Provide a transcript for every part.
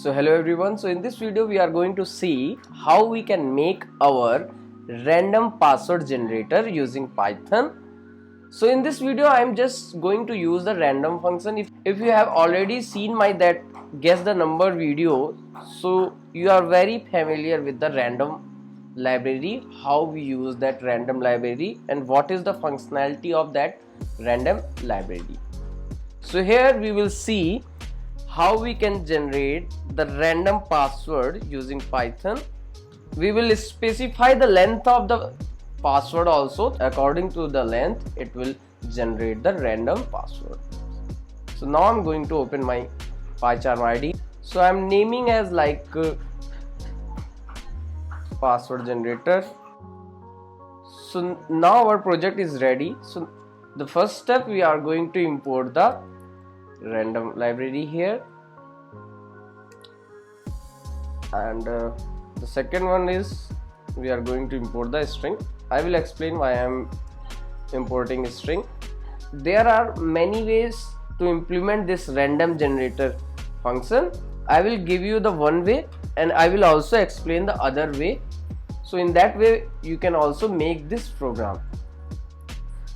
So hello everyone, so in this video we are going to see how we can make our random password generator using Python. So in this video I am just going to use the random function. If you have already seen my that guess the number video, so you are very familiar with the random library, how we use that random library and what is the functionality of that random library. So here we will see how we can generate the random password using Python. We will specify the length of the password also. According to the length, it will generate the random password. So now I'm going to open my PyCharm ID. So I'm naming as like password generator. So now our project is ready. So the first step, we are going to import the random library here, and the second one is we are going to import the string. I will explain why I am importing a string. There are many ways to implement this random generator function. I will give you the one way and I will also explain the other way. So in that way you can also make this program.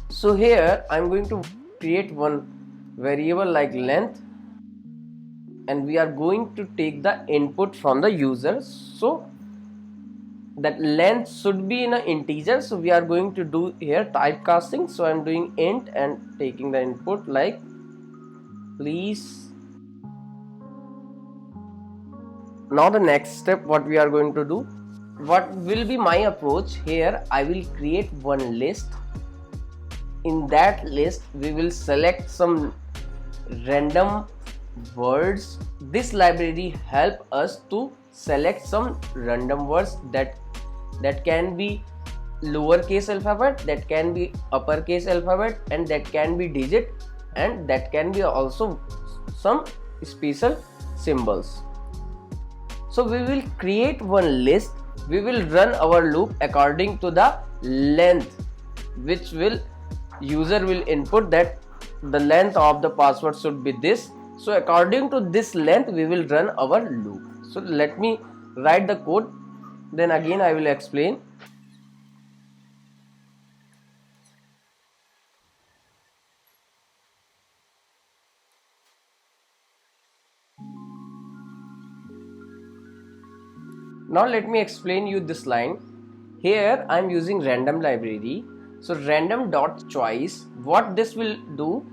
So here I am going to create one variable like length, and we are going to take the input from the user. So that length should be in an integer, so we are going to do here typecasting. So I'm doing int and taking the input like please. Now the next step, what we are going to do, what will be my approach here, I will create one list. In that list we will select some random words. This library help us to select some random words that can be lowercase alphabet, that can be uppercase alphabet, and that can be digit, and that can be also some special symbols. So we will create one list. We will run our loop according to the length, which will user will input that the length of the password should be this. So according to this length we will run our loop. So let me write the code, then again I will explain. Now let me explain you this line. Here I am using random library. So random dot choice, what this will do,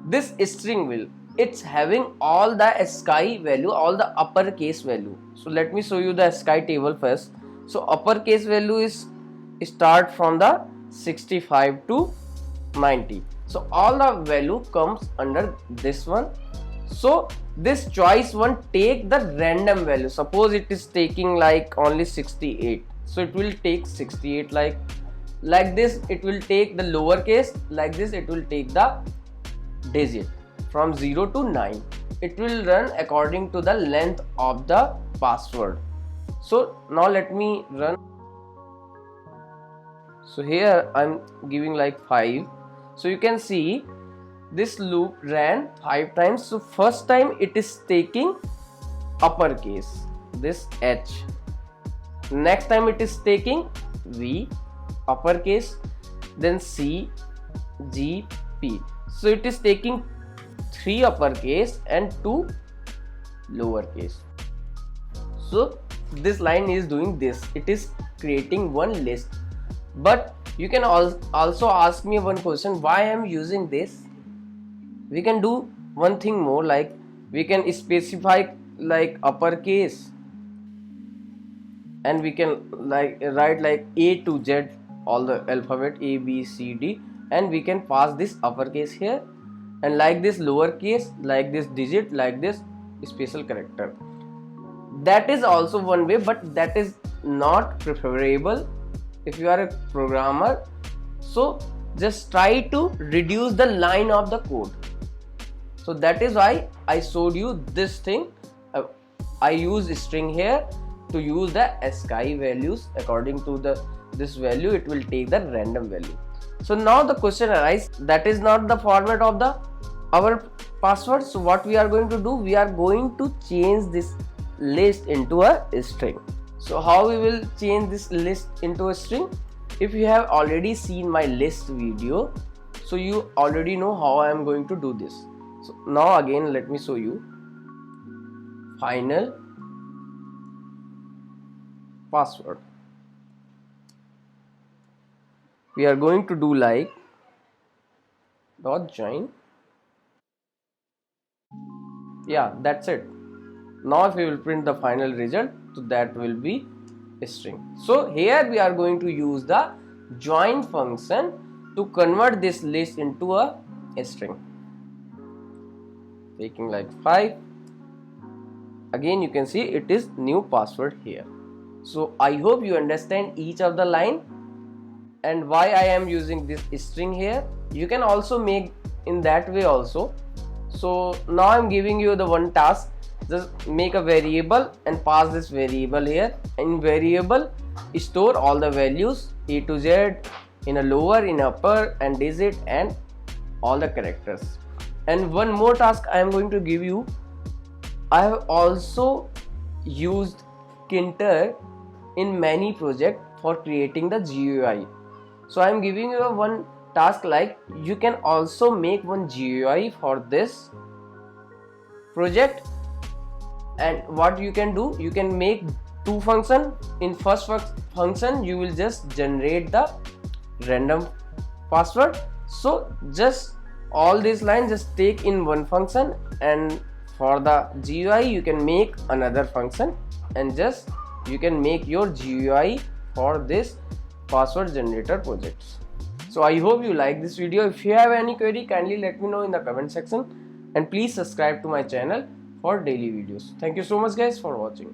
this string will, it's having all the ASCII value, all the uppercase value. So let me show you the ASCII table first. So uppercase value is start from the 65 to 90. So all the value comes under this one. So this choice one take the random value. Suppose it is taking like only 68. So it will take 68 like this. It will take the lowercase, like this it will take the digit from 0 to 9. It will run according to the length of the password. So now let me run. So here I'm giving like 5. So you can see this loop ran 5 times. So first time it is taking uppercase, this H. Next time it is taking V uppercase, then C, G, P. So it is taking 3 uppercase and 2 lowercase. So this line is doing this, it is creating one list. But you can also ask me one question, why I am using this. We can do one thing more, like we can specify like uppercase, and we can like write like A to Z, all the alphabet A, B, C, D, and we can pass this uppercase here, and like this lowercase, like this digit, like this special character. That is also one way, but that is not preferable if you are a programmer. So just try to reduce the line of the code. So that is why I showed you this thing. I use string here to use the ASCII values. According to this value, it will take the random value. So now the question arises, that is not the format of our password. So what we are going to do, we are going to change this list into a string. So how we will change this list into a string? If you have already seen my list video, so you already know how I am going to do this. So now again let me show you. Final password. We are going to do like dot join. Yeah, that's it. Now if we will print the final result, so that will be a string. So here we are going to use the join function to convert this list into a string. Taking like 5. Again you can see it is new password here. So I hope you understand each of the line and why I am using this string here. You can also make in that way also. So now I'm giving you the one task. Just make a variable and pass this variable here. In variable, store all the values A to Z in a lower, in upper, and digit, and all the characters. And one more task I am going to give you. I have also used Kinter in many projects for creating the GUI. So I am giving you one task like you can also make one GUI for this project. And what you can do, you can make two functions. In first function you will just generate the random password. So just all these lines just take in one function, and for the GUI you can make another function, and just you can make your GUI for this password generator projects. So I hope you like this video. If you have any query, kindly let me know in the comment section, and please subscribe to my channel for daily videos. Thank you so much guys for watching.